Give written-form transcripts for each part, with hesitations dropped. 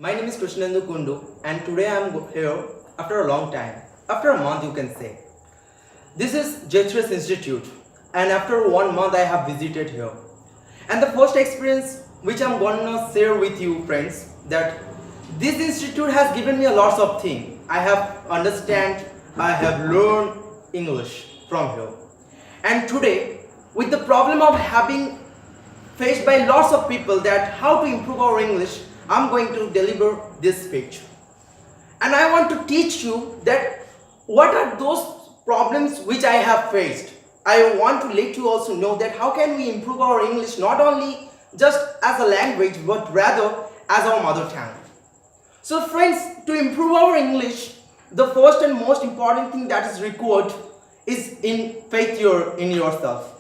My name is Krishnendu Kundu and today I am here after a long time, after a month you can say. This is J3S Institute and after 1 month I have visited here. And the first experience which I am gonna share with you friends, that this institute has given me a lot of things. I have learned English from here. And today, with the problem of having faced by lots of people that how to improve our English, I'm going to deliver this speech. And I want to teach you that what are those problems which I have faced. I want to let you also know that how can we improve our English not only just as a language but rather as our mother tongue. So friends, to improve our English, the first and most important thing that is required is in faith in yourself.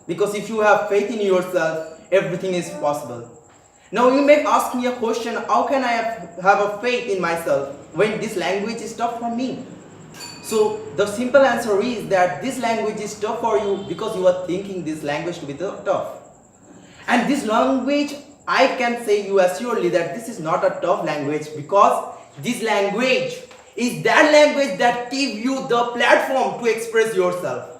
Because if you have faith in yourself, everything is possible. Now you may ask me a question, how can I have a faith in myself when this language is tough for me? So the simple answer is that this language is tough for you because you are thinking this language to be tough. And this language, I can say you assuredly that this is not a tough language, because this language is that language that gives you the platform to express yourself.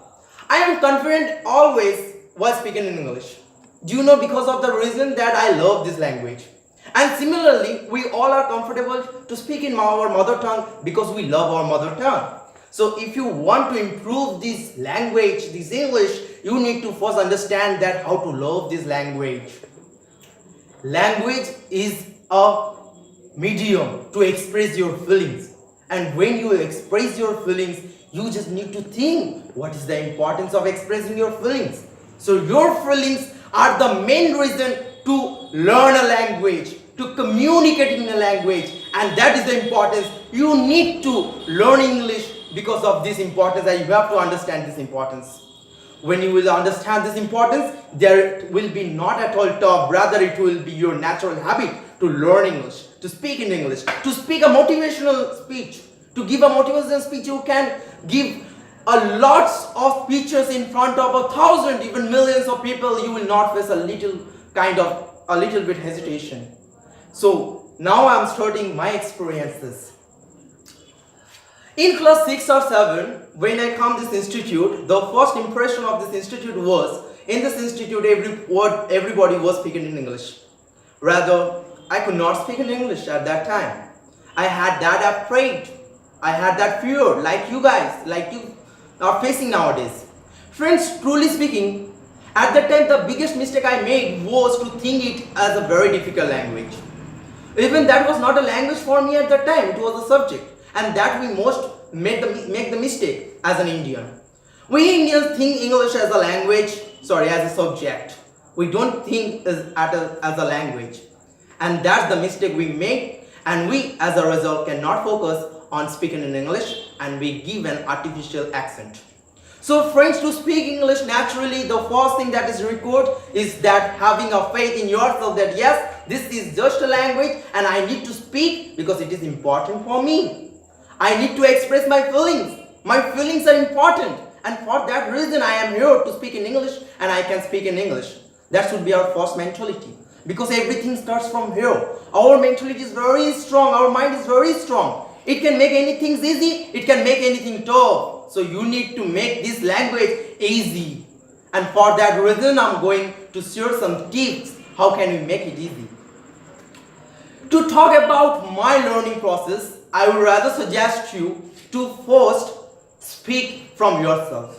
I am confident always while speaking in English. Do you know, because of the reason that I love this language. And similarly, we all are comfortable to speak in our mother tongue because we love our mother tongue. So if you want to improve this language, this English, you need to first understand that how to love this language. Language is a medium to express your feelings. And when you express your feelings, you just need to think what is the importance of expressing your feelings. So your feelings are the main reason to learn a language, to communicate in a language, and that is the importance. You need to learn English because of this importance, and you have to understand this importance. When you will understand this importance, there will be not at all tough, rather it will be your natural habit to learn English, to speak in English, to speak a motivational speech. To give a motivational speech, you can give a lots of speeches in front of 1,000, even millions of people. You will not face a little bit hesitation. So now I am starting my experiences. In class 6 or 7, when I come to this institute, the first impression of this institute was, in this institute everybody was speaking in English. Rather, I could not speak in English at that time. I had that afraid. I had that fear, like you guys, like you are facing nowadays. Friends, truly speaking, at that time the biggest mistake I made was to think it as a very difficult language. Even that was not a language for me at that time, it was a subject. And that we most make the mistake as an Indian. We Indians think English as a language, as a subject. We don't think as a language. And that's the mistake we make, and we as a result cannot focus on speaking in English, and we give an artificial accent. So friends, to speak English naturally, the first thing that is required is that having a faith in yourself that yes, this is just a language and I need to speak because it is important for me. I need to express my feelings. My feelings are important, and for that reason I am here to speak in English, and I can speak in English. That should be our first mentality, because everything starts from here. Our mentality is very strong, our mind is very strong. It can make anything easy, it can make anything tough. So you need to make this language easy. And for that reason, I'm going to share some tips. How can we make it easy? To talk about my learning process, I would rather suggest you to first speak from yourself.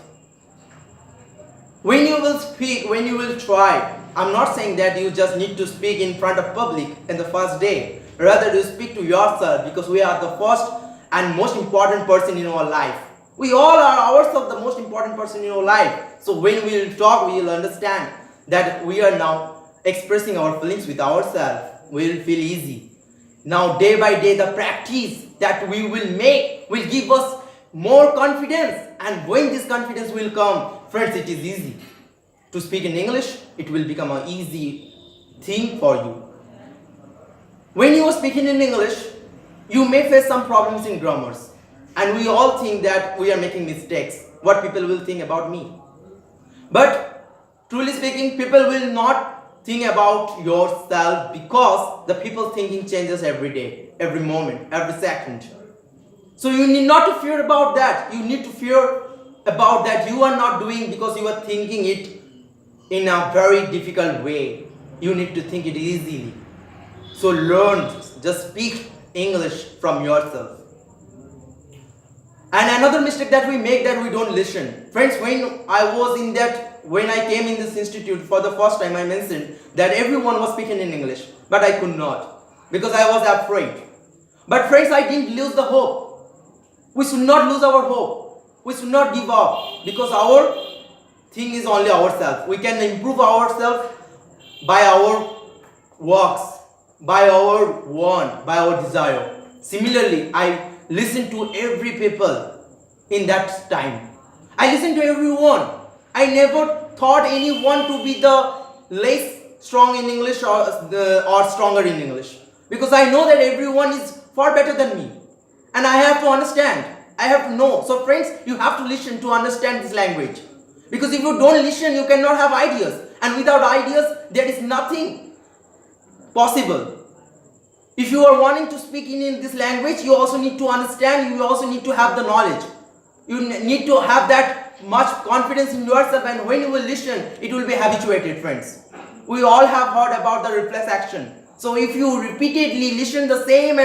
When you will speak, when you will try, I'm not saying that you just need to speak in front of public in the first day. Rather, you speak to yourself, because we are the first and most important person in our life. We all are ourselves the most important person in our life. So when we will talk, we will understand that we are now expressing our feelings with ourselves. We will feel easy. Now day by day, the practice that we will make will give us more confidence. And when this confidence will come, friends, it is easy. To speak in English, it will become an easy thing for you. When you are speaking in English, you may face some problems in grammars. And we all think that we are making mistakes. What people will think about me. But truly speaking, people will not think about yourself, because the people thinking changes every day, every moment, every second. So you need not to fear about that. You need to fear about that you are not doing because you are thinking it in a very difficult way. You need to think it easily. So learn, just speak English from yourself. And another mistake that we make, that we don't listen. Friends, when I came in this institute for the first time, I mentioned that everyone was speaking in English, but I could not because I was afraid. But friends, I didn't lose the hope. We should not lose our hope. We should not give up, because our thing is only ourselves. We can improve ourselves by our works, by our want, by our desire. Similarly, I listened to every people in that time. I listened to everyone. I never thought anyone to be the less strong in English or stronger in English, because I know that everyone is far better than me, and I have to understand. I have to know. So friends, you have to listen to understand this language, because if you don't listen, you cannot have ideas, and without ideas there is nothing possible. If you are wanting to speak in this language, you also need to understand, you also need to have the knowledge. You need to have that much confidence in yourself, and when you will listen, it will be habituated, friends. We all have heard about the reflex action. So if you repeatedly listen the same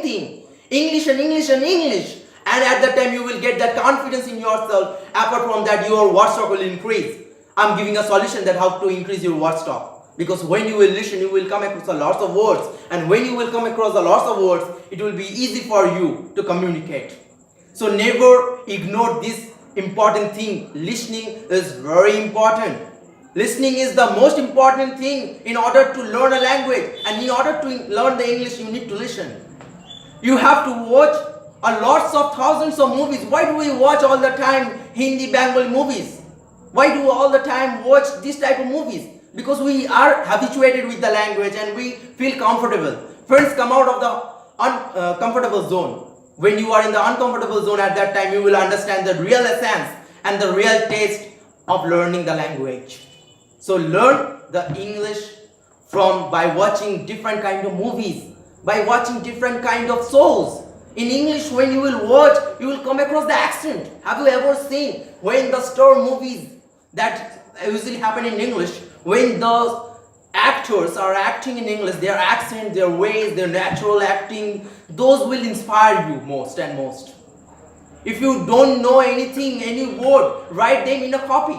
thing, English and English and English, and at that time you will get that confidence in yourself. Apart from that, your word stock will increase. I'm giving a solution that how to increase your word stock, because when you will listen, you will come across a lot of words, and when you will come across a lot of words, it will be easy for you to communicate. So never ignore this important thing. Listening is very important. Listening is the most important thing in order to learn a language, and in order to learn the English, you need to listen. You have to watch a lots of thousands of movies. Why do we watch all the time Hindi, Bengali movies? Why do we all the time watch this type of movies? Because we are habituated with the language and we feel comfortable. Friends, come out of the uncomfortable zone. When you are in the uncomfortable zone, at that time you will understand the real essence and the real taste of learning the language. So learn the English by watching different kind of movies, by watching different kind of shows. In English, when you will watch, you will come across the accent. Have you ever seen when the store movies that usually happen in English, when the actors are acting in English, their accent, their ways, their natural acting, those will inspire you most and most. If you don't know anything, any word, write them in a copy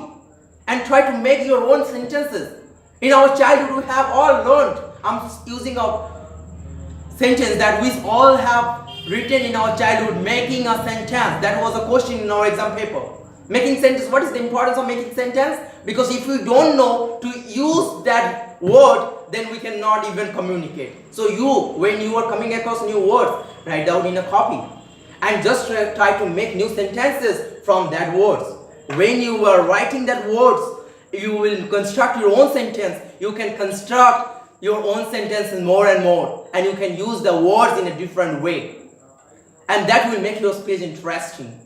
and try to make your own sentences. In our childhood, we have all learned. I'm using a sentence that we all have written in our childhood, making a sentence. That was a question in our exam paper. Making sentence, what is the importance of making sentence? Because if we don't know to use that word, then we cannot even communicate. So when you are coming across new words, write down in a copy and just try to make new sentences from that words. When you are writing that words, you will construct your own sentence. You can construct your own sentences more and more, and you can use the words in a different way, and that will make your speech interesting.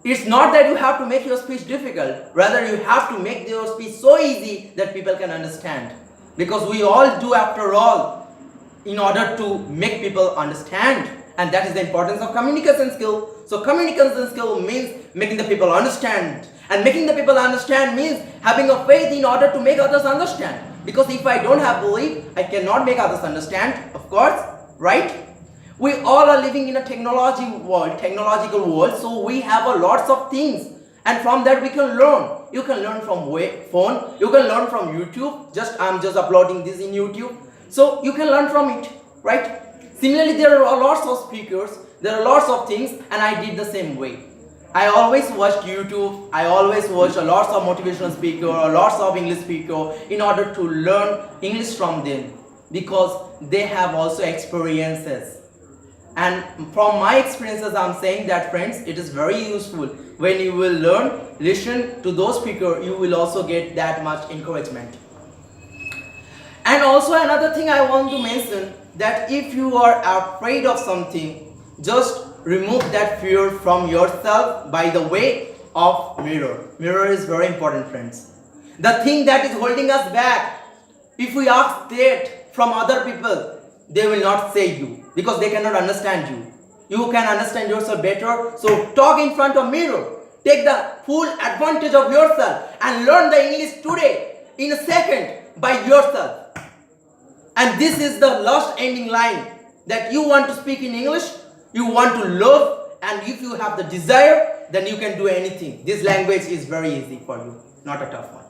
It's not that you have to make your speech difficult, rather you have to make your speech so easy that people can understand, because we all do after all in order to make people understand, and that is the importance of communication skill. So communication skill means making the people understand, and making the people understand means having a faith in order to make others understand, because if I don't have belief, I cannot make others understand, of course, right? We all are living in a technological world, so we have a lots of things, and from that we can learn. You can learn from phone, you can learn from YouTube. I'm just uploading this in YouTube, so you can learn from it, right? Similarly, there are lots of speakers, there are lots of things, and I did the same way. I always watched YouTube, I always watched lots of motivational speaker or lots of English speaker in order to learn English from them, because they have also experiences. And from my experiences, I'm saying that, friends, it is very useful. When you will listen to those speakers, you will also get that much encouragement. And also another thing I want to mention, that if you are afraid of something, just remove that fear from yourself by the way of mirror. Mirror is very important, friends. The thing that is holding us back, if we ask that from other people, they will not say you because they cannot understand you. You can understand yourself better. So talk in front of mirror. Take the full advantage of yourself and learn the English today in a second by yourself. And this is the last ending line, that you want to speak in English, you want to love, and if you have the desire, then you can do anything. This language is very easy for you, not a tough one.